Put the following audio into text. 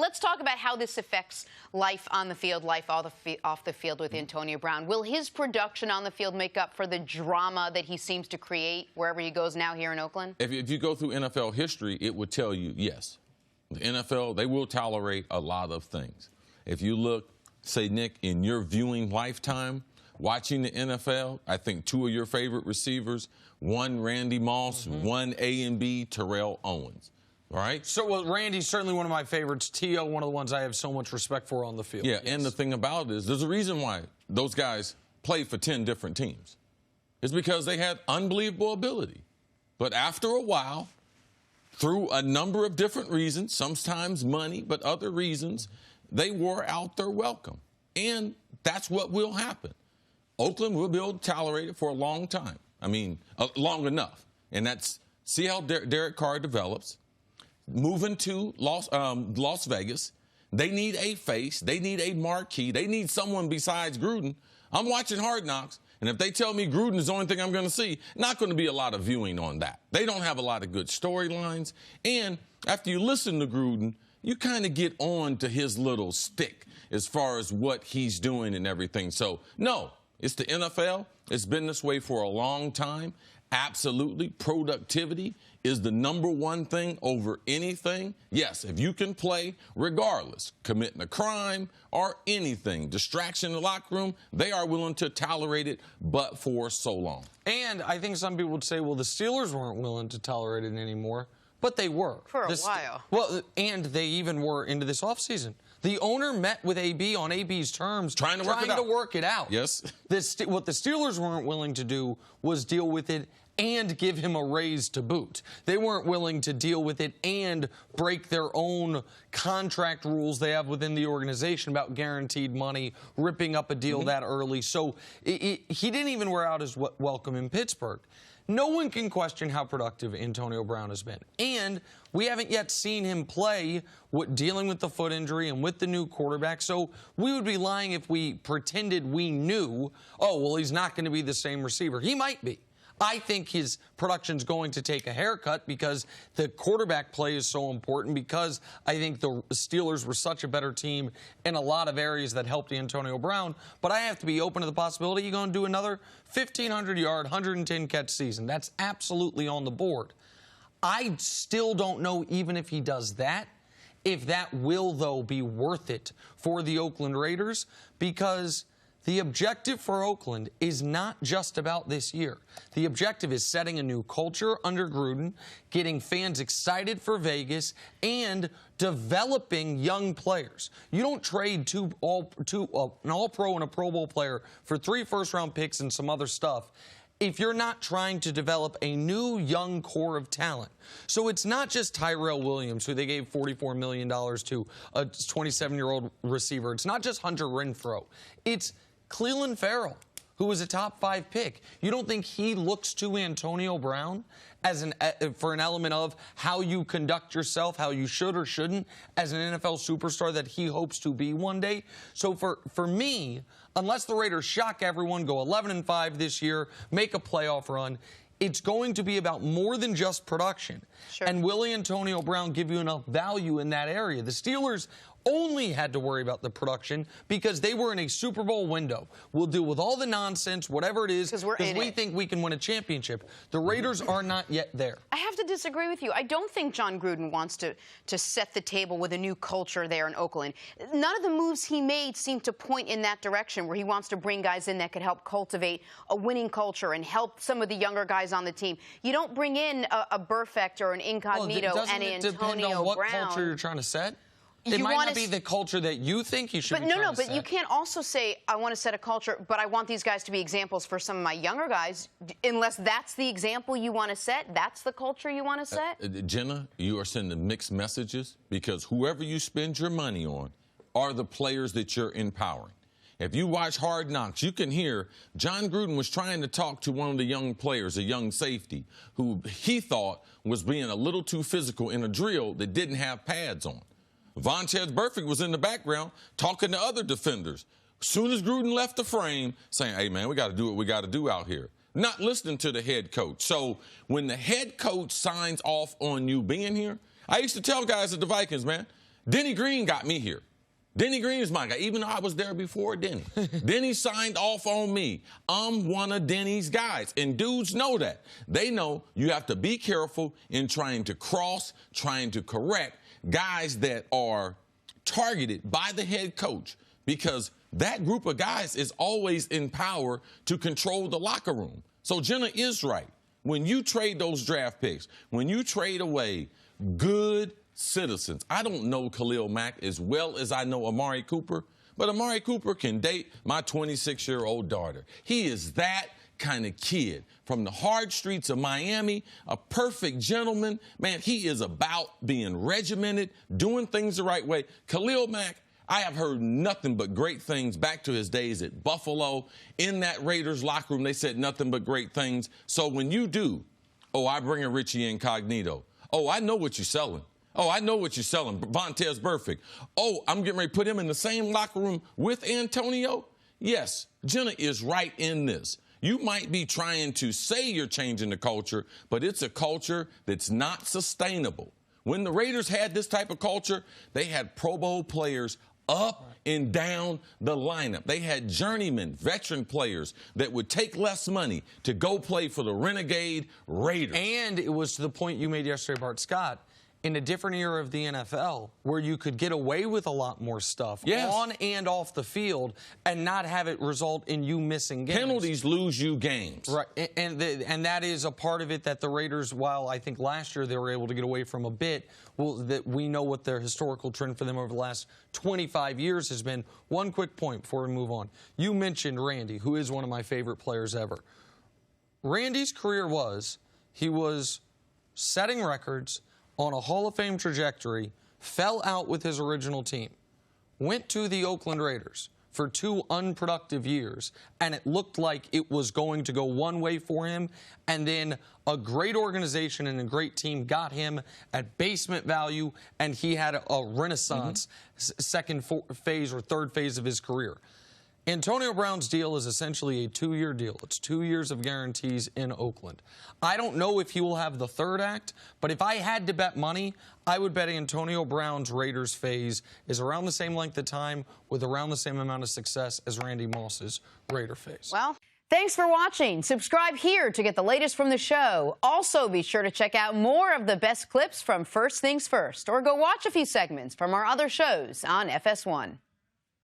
Let's talk about how this affects life on the field, life off the field with Antonio Brown. Will his production on the field make up for the drama that he seems to create wherever he goes now here in Oakland? If you go through NFL history, it would tell you, yes. The NFL, they will tolerate a lot of things. If you look, say, Nick, in your viewing lifetime, watching the NFL, I think two of your favorite receivers, one Randy Moss, one A&B Terrell Owens. All right? So, well, Randy's certainly one of my favorites. T.O., one of the ones I have so much respect for on the field. Yeah, yes. And the thing about it is there's a reason why those guys played for 10 different teams. It's because they had unbelievable ability. But after a while, through a number of different reasons, sometimes money, but other reasons, they wore out their welcome. And that's what will happen. Oakland will be able to tolerate it for a long time. I mean, long enough. And that's, see how Derek Carr develops. Moving to Las Vegas, they need a face. They need a marquee. They need someone besides Gruden. I'm watching Hard Knocks, and if they tell me Gruden is the only thing I'm going to see, not going to be a lot of viewing on that. They don't have a lot of good storylines. And after you listen to Gruden, you kind of get on to his little stick as far as what he's doing and everything. So, no, it's the NFL. It's been this way for a long time. Absolutely, productivity is the #1 thing over anything. Yes, if you can play, regardless, committing a crime or anything, distraction in the locker room, they are willing to tolerate it, but for so long. And I think some people would say, well, the Steelers weren't willing to tolerate it anymore, but they were. For a while. Well, and they even were into this offseason. The owner met with AB on AB's terms, trying to work it out. Yes. What the Steelers weren't willing to do was deal with it and give him a raise to boot. They weren't willing to deal with it and break their own contract rules they have within the organization about guaranteed money, ripping up a deal that early. So he didn't even wear out his welcome in Pittsburgh. No one can question how productive Antonio Brown has been. And we haven't yet seen him play dealing with the foot injury and with the new quarterback. So we would be lying if we pretended we knew, oh, well, he's not going to be the same receiver. He might be. I think his production's going to take a haircut because the quarterback play is so important, because I think the Steelers were such a better team in a lot of areas that helped Antonio Brown. But I have to be open to the possibility he's going to do another 1,500-yard, 110-catch season. That's absolutely on the board. I still don't know, even if he does that, if that will, though, be worth it for the Oakland Raiders, because the objective for Oakland is not just about this year. The objective is setting a new culture under Gruden, getting fans excited for Vegas, and developing young players. You don't trade an All-Pro and a Pro Bowl player for 3 first-round picks and some other stuff if you're not trying to develop a new young core of talent. So it's not just Tyrell Williams, who they gave $44 million to, a 27-year-old receiver. It's not just Hunter Renfrow. It's Clelin Ferrell, who was a top 5 pick. You don't think he looks to Antonio Brown as for an element of how you conduct yourself, how you should or shouldn't, as an NFL superstar that he hopes to be one day? So for me, unless the Raiders shock everyone, go 11-5 this year, make a playoff run, it's going to be about more than just production. Sure. And will Antonio Brown give you enough value in that area? The Steelers only had to worry about the production because they were in a Super Bowl window. We'll deal with all the nonsense, whatever it is, because we think we can win a championship. The Raiders are not yet there. I have to disagree with you. I don't think John Gruden wants to set the table with a new culture there in Oakland. None of the moves he made seem to point in that direction, where he wants to bring guys in that could help cultivate a winning culture and help some of the younger guys on the team. You don't bring in a Burfict or an Incognito and Antonio Brown. Doesn't it depend on what culture you're trying to set? It might not be the culture that you think you should be trying to set. But you can't also say, I want to set a culture, but I want these guys to be examples for some of my younger guys. Unless that's the example you want to set, that's the culture you want to set? Jenna, you are sending mixed messages, because whoever you spend your money on are the players that you're empowering. If you watch Hard Knocks, you can hear John Gruden was trying to talk to one of the young players, a young safety, who he thought was being a little too physical in a drill that didn't have pads on. Vontaze Burfict was in the background talking to other defenders. As soon as Gruden left the frame, saying, hey, man, we got to do what we got to do out here. Not listening to the head coach. So when the head coach signs off on you being here, I used to tell guys at the Vikings, man, Denny Green got me here. Denny Green is my guy, even though I was there before Denny. Denny signed off on me. I'm one of Denny's guys, and dudes know that. They know you have to be careful in trying to cross, trying to correct guys that are targeted by the head coach, because that group of guys is always in power to control the locker room. So Jenna is right. When you trade those draft picks, when you trade away good citizens. I don't know Khalil Mack as well as I know Amari Cooper, but Amari Cooper can date my 26-year-old daughter. He is that kind of kid from the hard streets of Miami, a perfect gentleman. Man, he is about being regimented, doing things the right way. Khalil Mack, I have heard nothing but great things back to his days at Buffalo. In that Raiders locker room, they said nothing but great things. So when you do, oh, I bring a Richie Incognito. Oh, I know what you're selling. Oh, I know what you're selling. Vontaze Burfict. Oh, I'm getting ready to put him in the same locker room with Antonio? Yes, Jenna is right in this. You might be trying to say you're changing the culture, but it's a culture that's not sustainable. When the Raiders had this type of culture, they had Pro Bowl players up and down the lineup. They had journeyman, veteran players that would take less money to go play for the Renegade Raiders. And it was to the point you made yesterday, Bart Scott, in a different era of the NFL where you could get away with a lot more stuff on and off the field and not have it result in you missing games. Penalties lose you games. Right, and that is a part of it that the Raiders, while I think last year they were able to get away from a bit, that we know what their historical trend for them over the last 25 years has been. One quick point before we move on. You mentioned Randy, who is one of my favorite players ever. Randy's career he was setting records on a Hall of Fame trajectory, fell out with his original team, went to the Oakland Raiders for 2 unproductive years, and it looked like it was going to go one way for him, and then a great organization and a great team got him at basement value, and he had a renaissance second phase or third phase of his career. Antonio Brown's deal is essentially a 2-year deal. It's 2 years of guarantees in Oakland. I don't know if he will have the third act, but if I had to bet money, I would bet Antonio Brown's Raiders phase is around the same length of time with around the same amount of success as Randy Moss's Raider phase. Well, thanks for watching. Subscribe here to get the latest from the show. Also, be sure to check out more of the best clips from First Things First, or go watch a few segments from our other shows on FS1.